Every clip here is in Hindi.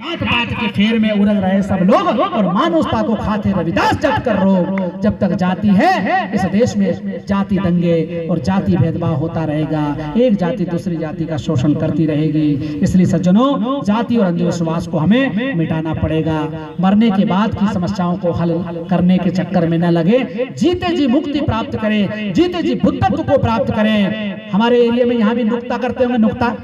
बात बात के फेर में उलझ रहे सब लोग और मानवता को खाते रविदास जब कर रोग। जब तक जाति है इस देश में जाति दंगे और जाति भेदभाव होता रहेगा। एक जाति दूसरी जाति का शोषण करती रहेगी। इसलिए सज्जनों, जाति और अंधविश्वास को हमें मिटाना पड़ेगा। मरने के बाद की समस्याओं को हल करने के चक्कर में न लगे, जीते जी मुक्ति प्राप्त करें, जीते जी बुद्धत्व को प्राप्त करें। हमारे एरिया में यहाँ भी नुक्ता करते होंगे, नुक्ता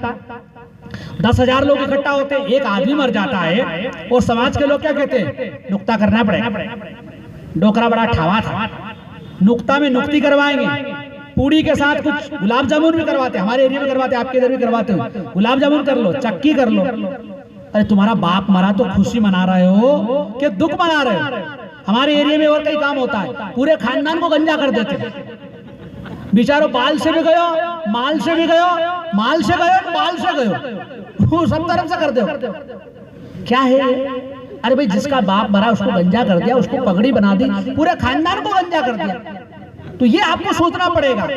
10,000 लोग इकट्ठा होते हैं, एक आदमी मर जाता है और समाज के लोग क्या कहते हैं, नुक्ता करना पड़ेगा। डोकरा बड़ा ठावा था, नुक्ता में नुक्ति करवाएंगे, पूड़ी के साथ कुछ गुलाब जामुन भी करवाते, हमारे एरिया में करवाते, आपके इधर भी करवाते हो। गुलाब जामुन कर लो, चक्की कर लो। अरे तुम्हारा बाप मरा तो खुशी मना रहे हो कि दुख मना रहे हो? हमारे एरिया में और कई काम होता है, पूरे खानदान को गंजा कर देते हैं। बेचारो बाल से भी गयो, माल से भी गयो, माल से गयो, बाल से गयो, सब तरफ से कर दो। क्या है? अरे भाई, जिसका बाप मरा उसको गंजा कर दिया, उसको पगड़ी बना दी, पूरे खानदान को गंजा कर दिया। तो ये आपको सोचना पड़ेगा।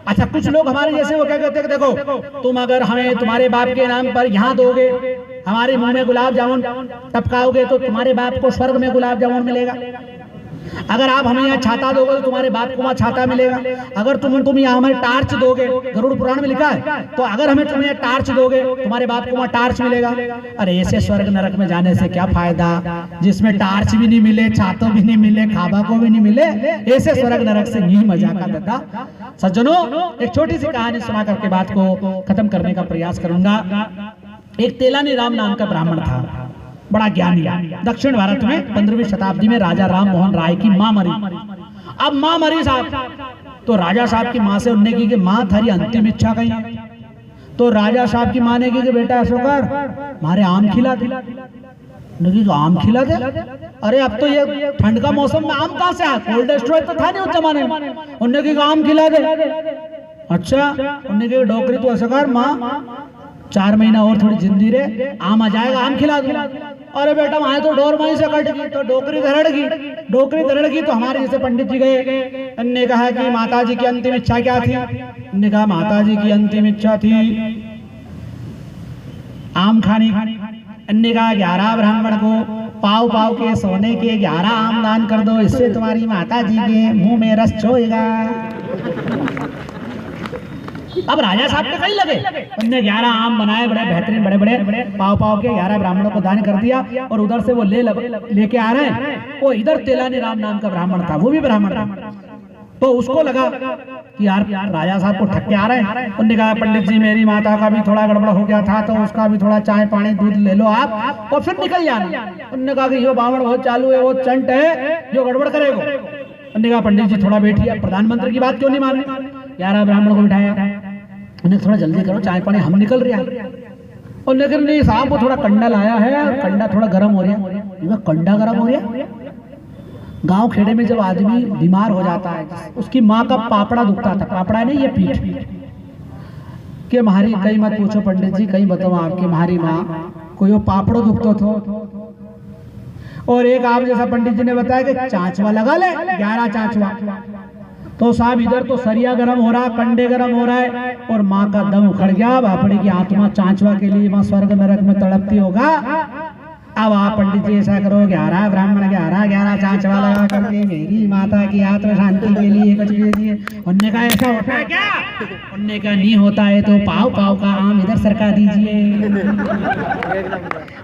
अच्छा, कुछ लोग हमारे जैसे वो क्या कहते हैं, देखो तुम अगर हमें तुम्हारे बाप के नाम पर यहाँ दोगे, हमारे मुंह में गुलाब जामुन टपकाओगे तो तुम्हारे बाप को स्वर्ग में गुलाब जामुन मिलेगा। अगर आप हमें यहाँ छाता दोगे तो तुम्हारे बाप को वहाँ छाता मिलेगा। अगर तुम यहाँ हमें टार्च दोगे, गरुड़ पुराण में लिखा है, तो अगर हमें तुम्हें टार्च दोगे तुम्हारे बाप को वहाँ टार्च मिलेगा। अरे ऐसे स्वर्ग नरक में जाने से क्या फायदा, जिसमें टार्च भी नहीं मिले, छातों भी नहीं मिले, खाबा को भी नहीं मिले। ऐसे स्वर्ग नरक से यही मजा का दादा। सज्जनों, एक छोटी सी कहानी सुना करके बात को खत्म करने का प्रयास करूंगा। एक तेलानी राम नाम का ब्राह्मण था, बड़ा ज्ञानी। दक्षिण भारत में 15वीं शताब्दी में राजा राम मोहन राय की मां मरी। अब मां मरी साहब, तो राजा साहब की मां से उन्होंने की कि मां थारी अंतिम इच्छा कही। तो राजा साहब की मां ने की कि बेटा अशोकर मारे आम खिला दे। आम खिला दे? अरे अब तो ये ठंड का मौसम में आम कहां से आया, कोल्ड स्टोरेज तो था नहीं उस जमाने में। उन्होंने की आम खिला दे। अच्छा, उन्होंने की डोकरी तो अशोकर मां 4 महीना और थोड़ी जिंदगी रे, आम आ जाएगा, आम खिला दो। अरे बेटा वहां तो डोर वहीं से कट गई, तो डोकरी धरड़ गई। डोकरी धरड़ गई तो हमारे जैसे पंडित जी गए, उन्होंने कहा कि माता जी की अंतिम इच्छा क्या थी? उन्होंने कहा माता जी की अंतिम इच्छा थी आम खाने। उन्होंने कहा 11 ब्राह्मण को पाव पाव के सोने के 11 आम दान कर दो, इससे तुम्हारी माता जी के मुंह में रस छोएगा। अब राजा साहब के कहीं लगे, उन्होंने 11 आम बनाए, बड़े बेहतरीन बड़े बड़े पाव पाव के 11 ब्राह्मणों को दान कर दिया। और उधर से वो लेके आ रहे हैं, वो इधर तेलानी राम नाम का ब्राह्मण था, वो भी ब्राह्मण था। तो उसको लगा कि यार राजा साहब को ठग के आ रहे हैं। उन्होंने कहा पंडित जी मेरी माता का भी थोड़ा गड़बड़ हो गया था, तो उसका भी थोड़ा चाय पानी दूध ले लो आप और फिर निकल जाना। उन्होंने कहा कि यो बावड़ बहुत चालू है, वो चंट है जो गड़बड़ करेगा। उन्होंने कहा पंडित जी थोड़ा बैठिए, प्रधानमंत्री की बात क्यों नहीं मान रहे? 11 ब्राह्मणों को बिठाया, उन्हें थोड़ा जल्दी करो, चाय पानी हम निकल रहे हैं। और लेकिन नहीं साहब, वो थोड़ा कंडा लाया है, कंडा थोड़ा गर्म हो रहा है। कंडा गर्म हो रहा है? गांव खेड़े में जब आदमी बीमार हो जाता है, उसकी माँ का पापड़ा दुखता था, पापड़ा नहीं ये पीठ, कि हमारी कहीं मत पूछो पंडित जी, कहीं बताओ आपकी हमारी माँ कोई वो पापड़ो दुखतो थो। और एक आप जैसा पंडित जी ने बताया कि चांचवा लगा ले, 11 चांचवा। तो साहब इधर तो सरिया गरम हो रहा, कंडे गरम हो रहा है और माँ का दम उखड़ गया। बापड़ी की आत्मा चांचवा के लिए माँ स्वर्ग नरक में तड़पती होगा। अब आप पंडित जी ऐसा करो, 11 ब्राह्मण 11 चांचवा लगा करके मेरी माता की आत्मा शांति के लिए कुछ दीजिए। उन्होंने कहा ऐसा होता है क्या? उन्होंने कहा नहीं होता है तो पाव पाव का आम इधर सरका दीजिए।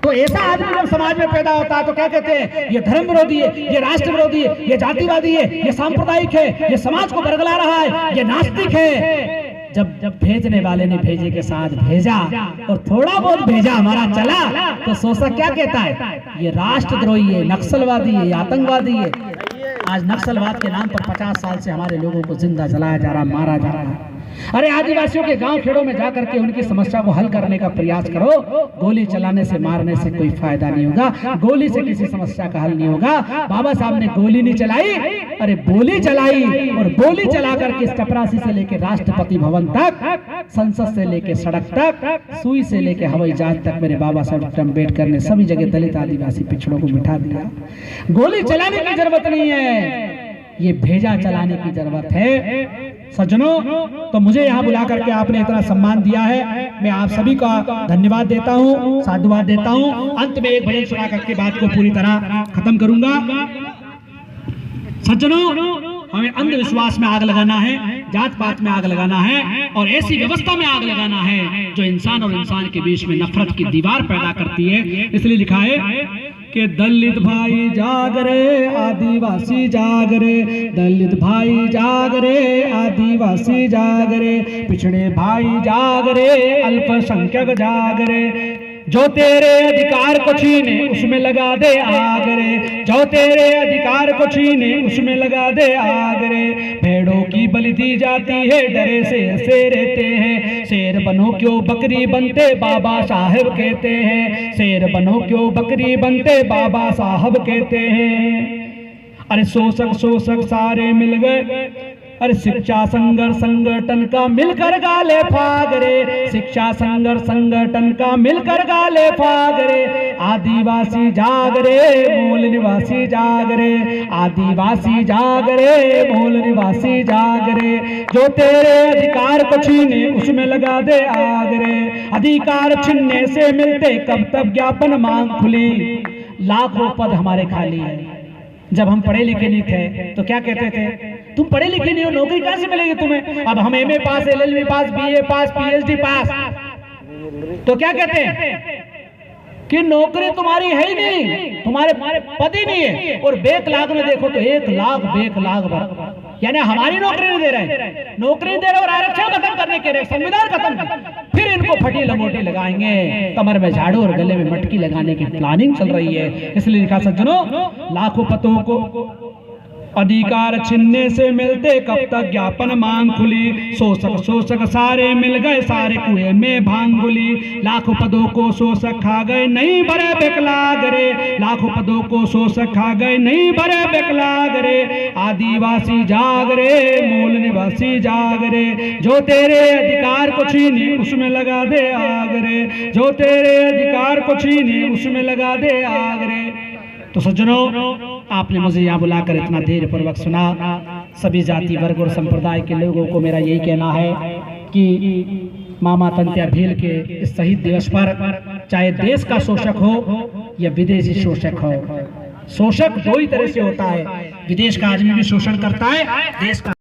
तो ऐसा आदमी जब समाज में पैदा होता है तो क्या कहते हैं, ये धर्म विरोधी है, ये राष्ट्र विरोधी है, ये जातिवादी है, ये सांप्रदायिक है, ये समाज को बरगला रहा है, ये नास्तिक है। जब भेजने वाले ने भेजे के साथ भेजा और थोड़ा बहुत भेजा हमारा चला, तो सोचा क्या कहता है, ये राष्ट्रद्रोही है, नक्सलवादी है, आतंकवादी है। आज नक्सलवाद के नाम पर 50 साल से हमारे लोगों को जिंदा जलाया जा रहा, मारा जा रहा है। अरे आदिवासियों के गांव खेड़ों में जाकर के उनकी समस्या को हल करने का प्रयास करो। गोली चलाने से मारने से कोई फायदा नहीं होगा, गोली से किसी समस्या का हल नहीं होगा। बाबा साहब ने गोली नहीं चलाई, अरे बोली चलाई, और बोली चला करके चपरासी से लेके राष्ट्रपति भवन तक, संसद से लेके सड़क तक, सुई से लेके हवाई जहाज तक मेरे बाबा साहब अम्बेडकर ने सभी जगह दलित आदिवासी पिछड़ों को बिठा दिया। गोली चलाने की जरूरत नहीं है, ये भेजा चलाने की जरूरत है। सज्जनों, तो मुझे यहाँ बुला करके आपने इतना सम्मान दिया है, मैं आप सभी का धन्यवाद देता हूँ, साधुवाद देता हूँ। अंत में एक भजन सुना करके बात को पूरी तरह खत्म करूंगा। सज्जनों, हमें अंधविश्वास में आग लगाना है, जात पात में आग लगाना है और ऐसी व्यवस्था में आग लगाना है जो इंसान और इंसान के बीच में नफरत की दीवार पैदा करती है। इसलिए लिखा है कि दलित भाई जाग रे, आदिवासी जाग रे, दलित भाई जाग रे, आदिवासी जाग रे, पिछड़े भाई जाग रे, अल्पसंख्यक जाग रे, जो तेरे अधिकार को छीने उसमें लगा दे आग रे, जो तेरे अधिकार को छीने उसमें लगा दे आग रे, भेड़ों की बलि दी जाती है, डरे से ऐसे रहते हैं, शेर बनो क्यों बकरी बनते, बाबा साहब कहते हैं, शेर बनो क्यों बकरी बनते, बाबा साहब कहते हैं। अरे शोषक शोषक सारे मिल गए, अरे शिक्षा संघर्ष संगठन का मिलकर गाले फागरे, शिक्षा संघर्ष संगठन का मिलकर गाले फागरे, आदिवासी जाग रे, मूल निवासी जाग रे, आदिवासी जाग रे, मूल निवासी जाग रे, जो तेरे अधिकार को छीने उसमें लगा दे आग रे, अधिकार छीनने से मिलते कब तक ज्ञापन मांग खुली, लाखों पद हमारे खाली है। जब हम पढ़े लिखे नहीं थे तो क्या कहते थे, तुम पढ़े लिखे नहीं हो, नौकरी कहां से मिलेगी तुम्हें। अब हम एमए पास, एलएलबी पास, बीए पास, पीएचडी पास, तो क्या कहते हैं कि नौकरी तुम्हारी है ही नहीं, तुम्हारे पद ही नहीं है। और बैकलॉग में देखो तो 1 लाख बैकलॉग भर, यानी हमारी नौकरी नहीं दे रहे, नौकरी दे रहे और आरक्षण खत्म करने के रहे, संविधान खत्म, फिर इनको फटी लंगोटी लगाएंगे, कमर में झाड़ू और गले में मटकी लगाने की प्लानिंग चल रही है। इसलिए लिखा सज्जनों, लाखों पतों को अधिकार छीनने से मिलते कब तक ज्ञापन मांग खुली, शोषक शोषक सारे मिल गए, सारे कुएं में भांग घुली, लाखों पदों को शोषक खा गए, नहीं भरे बेकलाग रे, लाखों पदों को शोषक खा गए, नहीं भरे बेकलाग रे, आदिवासी जाग रे, मूल निवासी जाग रे, जो तेरे अधिकार को छीने उसमें लगा दे आग रे, जो तेरे अधिकार को छीने उसमें लगा दे आग रे। तो सज्जनों, आपने मुझे यहाँ बुलाकर इतना धैर्य पूर्वक सुना। सभी जाति वर्ग और संप्रदाय के लोगों को मेरा यही कहना है कि मामा तंत्या भील के इस शहीद दिवस पर चाहे देश का शोषक हो या विदेशी शोषक हो, शोषक दो ही तरह से होता है, विदेश का आदमी भी शोषण करता है, देश का